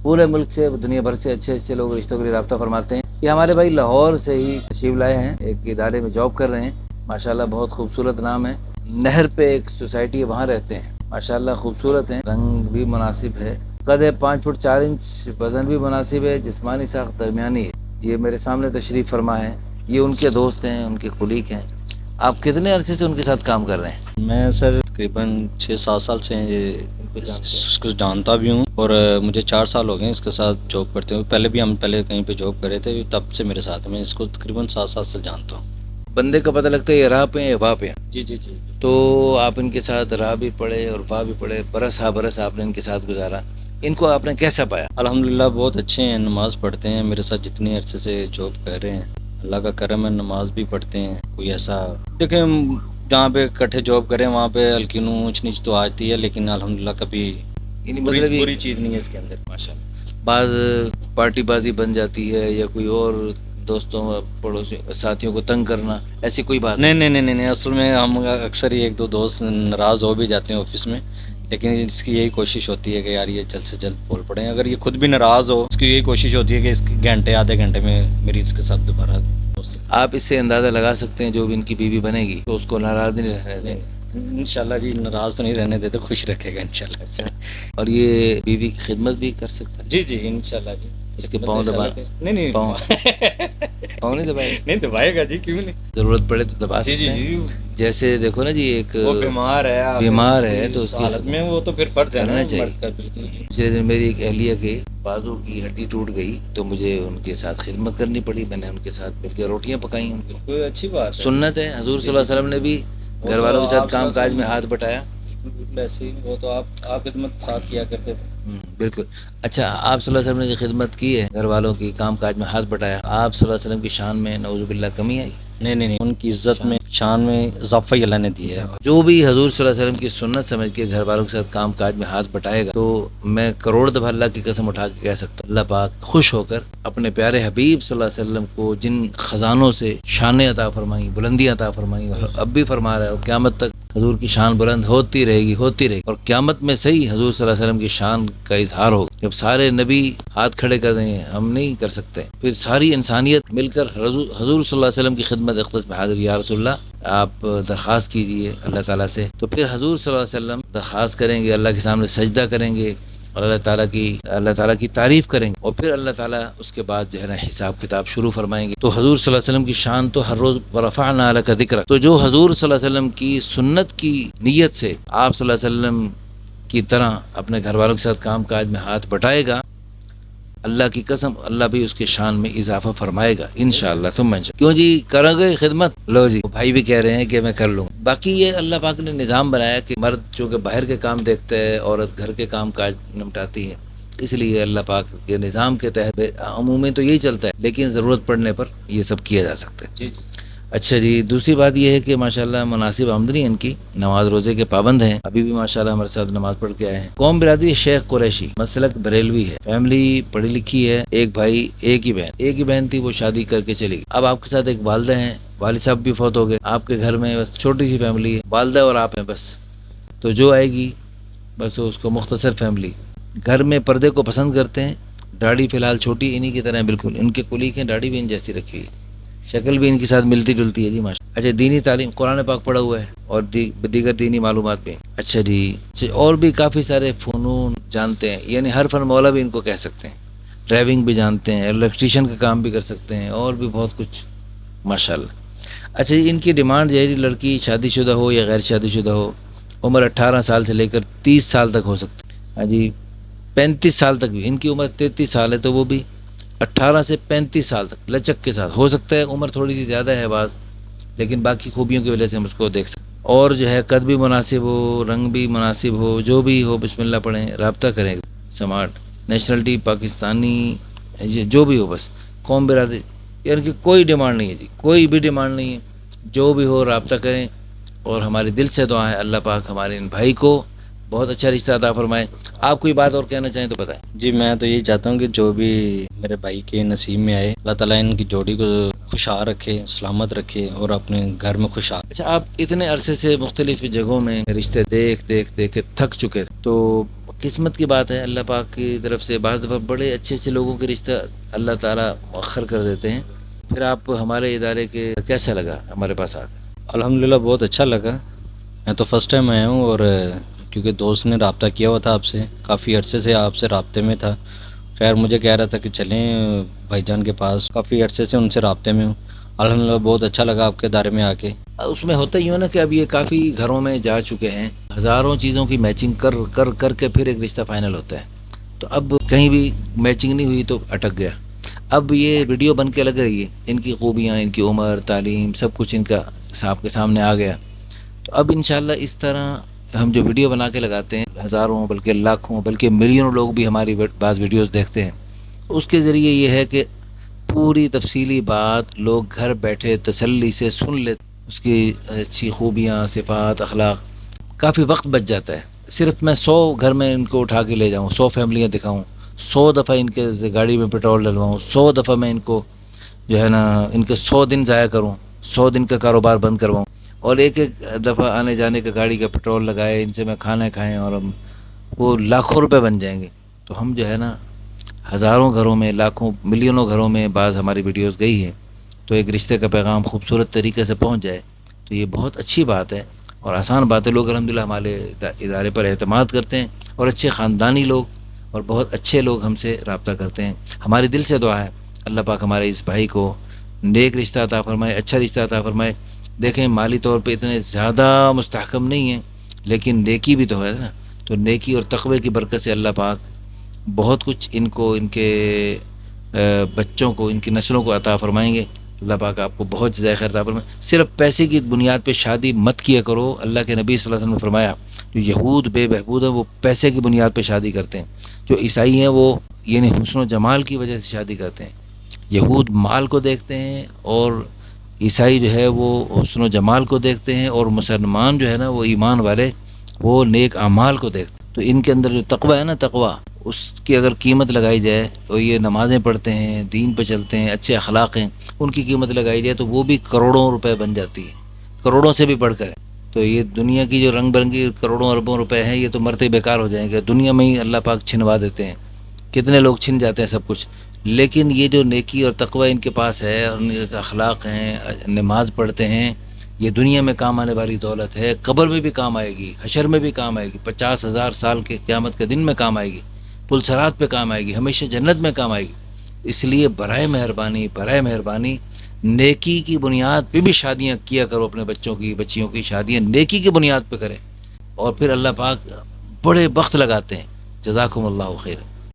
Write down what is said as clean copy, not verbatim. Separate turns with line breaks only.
پورے ملک سے دنیا بھر سے اچھے اچھے لوگ رشتوں کے لیے رابطہ فرماتے ہیں. یہ ہمارے بھائی لاہور سے ہی تشریف لائے ہیں, ایک ادارے میں جاب کر رہے ہیں. ماشاءاللہ بہت خوبصورت نام ہے. نہر پہ ایک سوسائٹی ہے, وہاں رہتے ہیں. ماشاءاللہ خوبصورت ہیں, رنگ بھی مناسب ہے, قد ہے 5 فٹ 4 انچ, وزن بھی مناسب ہے, جسمانی ساخت درمیانی ہے. یہ میرے سامنے تشریف فرما ہے. یہ ان کے دوست ہیں, ان کے کولیگ ہیں. آپ کتنے عرصے سے ان کے ساتھ کام کر رہے ہیں؟
میں سر تقریباً 6-7 سال سے اس کو جانتا بھی ہوں, اور مجھے 4 سال ہو گئے اس کے ساتھ جاب کرتے ہوئے. پہلے بھی ہم کہیں پہ جاب کرے تھے, تب سے میرے ساتھ. میں اس کو تقریباً 7 سال سے جانتا ہوں.
بندے کا پتہ لگتا ہے یہ راہ پہ ہیں, واہ پہ ہیں.
جی جی جی.
تو آپ ان کے ساتھ راہ بھی پڑھے اور واہ بھی پڑھے, برس ہا برس آپ نے ان کے ساتھ گزارا. ان کو آپ نے کیسا پایا؟
الحمدللہ بہت اچھے ہیں, نماز پڑھتے ہیں میرے ساتھ. جتنے عرصے سے جاب کر رہے ہیں, اللہ کا کرم ہے, نماز بھی پڑھتے ہیں. کوئی ایسا دیکھیں, جہاں پہ اکٹھے جاب کریں وہاں پہ ہلکی اونچ نیچ تو آتی ہے, لیکن الحمدللہ کبھی بری چیز نہیں ہے اس کے اندر.
ماشاءاللہ. بعض پارٹی بازی بن جاتی ہے, یا کوئی اور دوستوں پڑوسی ساتھیوں کو تنگ کرنا, ایسی کوئی بات
نہیں نہیں نہیں نہیں. اصل میں ہم اکثر ہی 1-2 دوست ناراض ہو بھی جاتے ہیں آفس میں, لیکن اس کی یہی کوشش ہوتی ہے کہ یار یہ جلد سے جلد بول پڑیں. اگر یہ خود بھی ناراض ہو, اس کی یہی کوشش ہوتی ہے کہ اس گھنٹے آدھے گھنٹے میں میری اس کے ساتھ دوبارہ.
آپ اس سے اندازہ لگا سکتے ہیں جو بھی ان کی بیوی بنے گی تو اس کو ناراض نہیں رہنے دیں گے.
انشاءاللہ جی, ناراض تو نہیں رہنے دیتے, خوش رکھے گا انشاءاللہ.
اچھا. اور یہ بیوی کی خدمت بھی کر سکتا ہے؟
جی جی انشاءاللہ جی.
اس کے پاؤں دبا
نہیں
پاؤں نہیں دبائے؟
نہیں دبائے گا جی, کیوں نہیں.
ضرورت پڑے تو دبا سکتے ہیں. جیسے دیکھو نا جی, ایک
وہ بیمار
ہے تو اس کی
حالت میں وہ تو پھر فرض ہے نا
کرنا چاہیے.
مرد کا. بالکل.
پچھلے دن میری ایک اہلیہ کے بازو کی ہڈی ٹوٹ گئی, تو مجھے ان کے ساتھ خدمت کرنی پڑی. میں نے ان کے ساتھ مل کے روٹیاں پکائیں.
کوئی اچھی بات ہے,
سنت ہے. حضور صلی اللہ علیہ وسلم نے بھی گھر والوں کے ساتھ کام کاج میں ہاتھ بٹایا.
بالکل ایسے ہی, وہ تو آپ خدمت ساتھ کیا کرتے تھے.
بالکل. اچھا, آپ صلی اللہ علیہ وسلم نے جو خدمت کی ہے, گھر والوں کی کام کاج میں ہاتھ بٹایا, آپ صلی اللہ علیہ وسلم کی شان میں نعوذ باللہ کمی آئی؟
نہیں نہیں نہیں, ان کی عزت میں شان میں اضافہ ہی اللہ نے دیا ہے.
جو بھی حضور صلی اللہ علیہ وسلم کی سنت سمجھ کے گھر والوں کے ساتھ کام کاج میں ہاتھ بٹائے گا, تو میں کروڑ دفعہ اللہ کی قسم اٹھا کے کہہ سکتا ہوں, اللہ پاک خوش ہو کر اپنے پیارے حبیب صلی اللہ علیہ وسلم کو جن خزانوں سے شانیں عطا فرمائیں, بلندیاں عطا فرمائیں, اور اب بھی فرما رہا ہے, اور قیامت تک حضور کی شان بلند ہوتی رہے گی, ہوتی رہے گی. اور قیامت میں صحیح حضور صلی اللہ علیہ وسلم کی شان کا اظہار ہوگا, جب سارے نبی ہاتھ کھڑے کر دیں گے, ہم نہیں کر سکتے, پھر ساری انسانیت مل کر حضور صلی اللہ علیہ وسلم کی خدمت اقدس میں حاضر, یا رسول اللہ آپ درخواست کیجئے اللہ تعالیٰ سے. تو پھر حضور صلی اللہ علیہ وسلم درخواست کریں گے, اللہ کے سامنے سجدہ کریں گے, اور اللہ تعالیٰ کی تعریف کریں گے, اور پھر اللہ تعالیٰ اس کے بعد جو ہے نا حساب کتاب شروع فرمائیں گے. تو حضور صلی اللہ علیہ وسلم کی شان تو ہر روز ورفعنا لک ذکرک. تو جو حضور صلی اللہ علیہ وسلم کی سنت کی نیت سے آپ صلی اللہ علیہ وسلم کی طرح اپنے گھر والوں کے ساتھ کام کاج میں ہاتھ بٹائے گا, اللہ کی قسم اللہ بھی اس کے شان میں اضافہ فرمائے گا انشاءاللہ. ثم انشاءاللہ. کیوں جی, کرو گے خدمت؟ لو جی, بھائی بھی کہہ رہے ہیں کہ میں کر لوں. باقی یہ اللہ پاک نے نظام بنایا کہ مرد چونکہ باہر کے کام دیکھتا ہے, عورت گھر کے کام کاج نمٹاتی ہے, اس لیے اللہ پاک کے نظام کے تحت عموماً تو یہی چلتا ہے, لیکن ضرورت پڑنے پر یہ سب کیا جا سکتا ہے.
جی.
اچھا جی, دوسری بات یہ ہے کہ ماشاءاللہ مناسب آمدنی ان کی, نماز روزے کے پابند ہیں, ابھی بھی ماشاءاللہ ہمارے ساتھ نماز پڑھ کے آئے ہیں. قوم برادری شیخ قریشی, مسلک بریلوی ہے, فیملی پڑھی لکھی ہے, ایک بھائی ایک ہی بہن تھی, وہ شادی کر کے چلی گئی. اب آپ کے ساتھ ایک والدہ ہیں, والد صاحب بھی فوت ہو گئے, آپ کے گھر میں بس چھوٹی سی فیملی ہے, والدہ اور آپ ہیں بس. تو جو آئے گی بس اس کو مختصر فیملی. گھر میں پردے کو پسند کرتے ہیں, داڑھی فی الحال چھوٹی انہی کی طرح ہے بالکل, ان کے کولیگ ہیں, داڑھی بھی ان جیسی رکھی ہے, شکل بھی ان کے ساتھ ملتی جلتی ہے جی ماشاءاللہ. اچھا, دینی تعلیم قرآن پاک پڑھا ہوا ہے, اور دیگر دینی معلومات بھی. اچھا جی, اور بھی کافی سارے فنون جانتے ہیں, یعنی ہر فن مولا بھی ان کو کہہ سکتے ہیں. ڈرائیونگ بھی جانتے ہیں, الیکٹریشین کا کام بھی کر سکتے ہیں, اور بھی بہت کچھ ماشاءاللہ. اچھا جی, ان کی ڈیمانڈ یہ ہے, لڑکی شادی شدہ ہو یا غیر شادی شدہ ہو, عمر 18 سال سے لے کر 30 سال تک ہو سکتی ہے. ہاں جی, 35 سال تک بھی, ان کی عمر 33 سال ہے, تو وہ بھی 18 سے 35 سال تک لچک کے ساتھ ہو سکتا ہے. عمر تھوڑی سی زیادہ ہے بعض, لیکن باقی خوبیوں کی وجہ سے ہم اس کو دیکھ سکتے ہیں. اور جو ہے قد بھی مناسب ہو, رنگ بھی مناسب ہو, جو بھی ہو بسم اللہ پڑھیں, رابطہ کریں. سمارٹ, نیشنلٹی پاکستانی, جو بھی ہو, بس قوم برادری, یعنی کہ کوئی ڈیمانڈ نہیں ہے جی, کوئی بھی ڈیمانڈ نہیں ہے, جو بھی ہو رابطہ کریں. اور ہماری دل سے دعا ہے اللہ پاک ہمارے ان بھائی کو بہت اچھا رشتہ عطا فرمائے. آپ کوئی بات اور کہنا چاہیں تو بتائیں.
جی, میں تو یہی چاہتا ہوں کہ جو بھی میرے بھائی کے نصیب میں آئے, اللہ تعالیٰ ان کی جوڑی کو خوشحال رکھے, سلامت رکھے, اور اپنے گھر میں خوشحال.
اچھا, آپ اتنے عرصے سے مختلف جگہوں میں رشتے دیکھ کے تھک چکے تھے, تو قسمت کی بات ہے، اللہ پاک کی طرف سے بعض دفعہ بڑے اچھے اچھے لوگوں کے رشتہ اللہ تعالیٰ مؤخر کر دیتے ہیں۔ پھر آپ ہمارے ادارے کے کیسا لگا ہمارے پاس آ کر؟
الحمدللہ بہت اچھا لگا، میں تو فرسٹ ٹائم آیا ہوں، اور کیونکہ دوست نے رابطہ کیا ہوا تھا آپ سے، کافی عرصے سے آپ سے رابطے میں تھا، خیر مجھے کہہ رہا تھا کہ چلیں بھائی جان کے پاس، کافی عرصے سے ان سے رابطے میں ہوں، الحمدللہ بہت اچھا لگا آپ کے ادارے میں آ کے۔
اس میں ہوتا ہی ہو نا کہ اب یہ کافی گھروں میں جا چکے ہیں، ہزاروں چیزوں کی میچنگ کر کر کر کے پھر ایک رشتہ فائنل ہوتا ہے، تو اب کہیں بھی میچنگ نہیں ہوئی تو اٹک گیا۔ اب یہ ویڈیو بن کے لگ رہی ہے، ان کی خوبیاں، ان کی عمر، تعلیم، سب کچھ ان کا آپ کے سامنے آ گیا، تو اب انشاءاللہ اس طرح ہم جو ویڈیو بنا کے لگاتے ہیں، ہزاروں بلکہ لاکھوں بلکہ ملینوں لوگ بھی ہماری بعض ویڈیوز دیکھتے ہیں، اس کے ذریعے یہ ہے کہ پوری تفصیلی بات لوگ گھر بیٹھے تسلی سے سن لیتے، اس کی اچھی خوبیاں، صفات، اخلاق، کافی وقت بچ جاتا ہے۔ صرف میں 100 گھر میں ان کو اٹھا کے لے جاؤں، 100 فیملیاں دکھاؤں، 100 دفعہ ان کے گاڑی میں پیٹرول ڈلواؤں، 100 دفعہ میں ان کو جو ہے نا ان کے 100 دن ضائع کروں، 100 دن کا کاروبار بند کرواؤں، اور ایک ایک دفعہ آنے جانے کا گاڑی کا پیٹرول لگائے، ان سے میں کھانا کھائیں، اور ہم وہ لاکھوں روپے بن جائیں گے، تو ہم جو ہے نا ہزاروں گھروں میں، لاکھوں ملینوں گھروں میں بعض ہماری ویڈیوز گئی ہے، تو ایک رشتے کا پیغام خوبصورت طریقے سے پہنچ جائے تو یہ بہت اچھی بات ہے اور آسان بات ہے۔ لوگ الحمدللہ ہمارے ادارے پر اعتماد کرتے ہیں، اور اچھے خاندانی لوگ اور بہت اچھے لوگ ہم سے رابطہ کرتے ہیں۔ ہماری دل سے دعا ہے اللہ پاک ہمارے اس بھائی کو نیک رشتہ عطا فرمائے، اچھا رشتہ عطا فرمائے۔ دیکھیں مالی طور پہ اتنے زیادہ مستحکم نہیں ہیں، لیکن نیکی بھی تو ہے نا، تو نیکی اور تقوی کی برکت سے اللہ پاک بہت کچھ ان کو، ان کے بچوں کو، ان کی نسلوں کو عطا فرمائیں گے۔ اللہ پاک آپ کو بہت جزائے خیر عطا فرمائے۔ صرف پیسے کی بنیاد پہ شادی مت کیا کرو، اللہ کے نبی صلی اللہ علیہ وسلم نے فرمایا جو یہود بے بہبود ہیں وہ پیسے کی بنیاد پہ شادی کرتے ہیں، جو عیسائی ہیں وہ یعنی حسن و جمال کی وجہ سے شادی کرتے ہیں۔ یہود مال کو دیکھتے ہیں اور عیسائی جو ہے وہ حسن و جمال کو دیکھتے ہیں، اور مسلمان جو ہے نا وہ ایمان والے وہ نیک اعمال کو دیکھتے ہیں۔ تو ان کے اندر جو تقوی ہے نا، تقوی، اس کی اگر قیمت لگائی جائے، اور یہ نمازیں پڑھتے ہیں، دین پہ چلتے ہیں، اچھے اخلاق ہیں، ان کی قیمت لگائی جائے تو وہ بھی کروڑوں روپے بن جاتی ہے، کروڑوں سے بھی بڑھ کر ہے۔ تو یہ دنیا کی جو رنگ برنگی کروڑوں اربوں روپے ہیں، یہ تو مرتے بیکار ہو جائیں گے، دنیا میں ہی اللہ پاک چھنوا دیتے ہیں، کتنے لوگ چھن جاتے ہیں سب کچھ، لیکن یہ جو نیکی اور تقوی ان کے پاس ہے، اور ان کے اخلاق ہیں، نماز پڑھتے ہیں، یہ دنیا میں کام آنے والی دولت ہے، قبر میں بھی کام آئے گی، حشر میں بھی کام آئے گی، 50,000 سال کے قیامت کے دن میں کام آئے گی، پلسرات پہ کام آئے گی، ہمیشہ جنت میں کام آئے گی۔ اس لیے برائے مہربانی، برائے مہربانی نیکی کی بنیاد پہ بھی شادیاں کیا کرو، اپنے بچوں کی، بچیوں کی شادیاں نیکی کی بنیاد پہ کریں، اور پھر اللہ پاک بڑے بخت لگاتے ہیں۔ جزاکم اللہ خیر۔